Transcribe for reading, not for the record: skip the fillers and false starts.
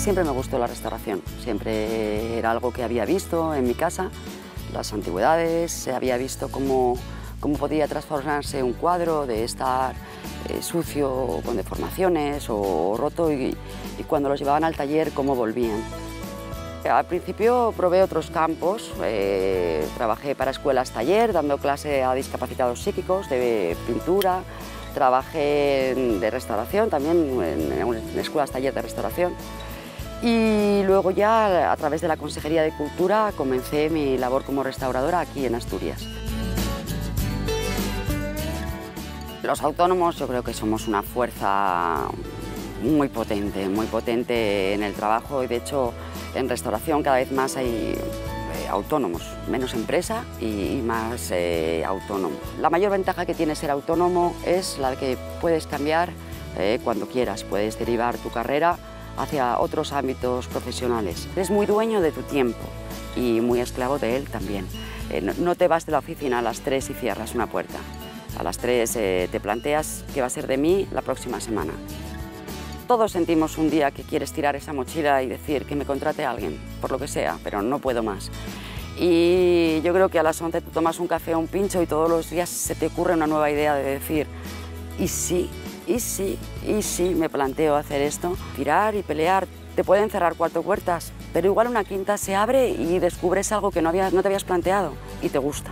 Siempre me gustó la restauración, siempre era algo que había visto en mi casa, las antigüedades, había visto cómo podía transformarse un cuadro de estar sucio, con deformaciones o roto y cuando los llevaban al taller cómo volvían. Al principio probé otros campos, trabajé para escuelas taller dando clase a discapacitados psíquicos de pintura, trabajé de restauración también en escuelas taller de restauración y luego ya a través de la Consejería de Cultura comencé mi labor como restauradora aquí en Asturias. Los autónomos yo creo que somos una fuerza muy potente en el trabajo y de hecho en restauración cada vez más hay autónomos, menos empresa y más autónomo. La mayor ventaja que tiene ser autónomo es la de que puedes cambiar cuando quieras, puedes derivar tu carrera hacia otros ámbitos profesionales. Eres muy dueño de tu tiempo y muy esclavo de él también. No te vas de la oficina a las 3 y cierras una puerta. A las 3 te planteas qué va a ser de mí la próxima semana. Todos sentimos un día que quieres tirar esa mochila y decir que me contrate a alguien, por lo que sea, pero no puedo más. Y yo creo que a las 11 tú tomas un café o un pincho y todos los días se te ocurre una nueva idea de decir, ¿y sí? ¿Y sí? ¿Y sí? Me planteo hacer esto. Tirar y pelear, te pueden cerrar 4 puertas, pero igual una quinta se abre y descubres algo que no te habías planteado y te gusta.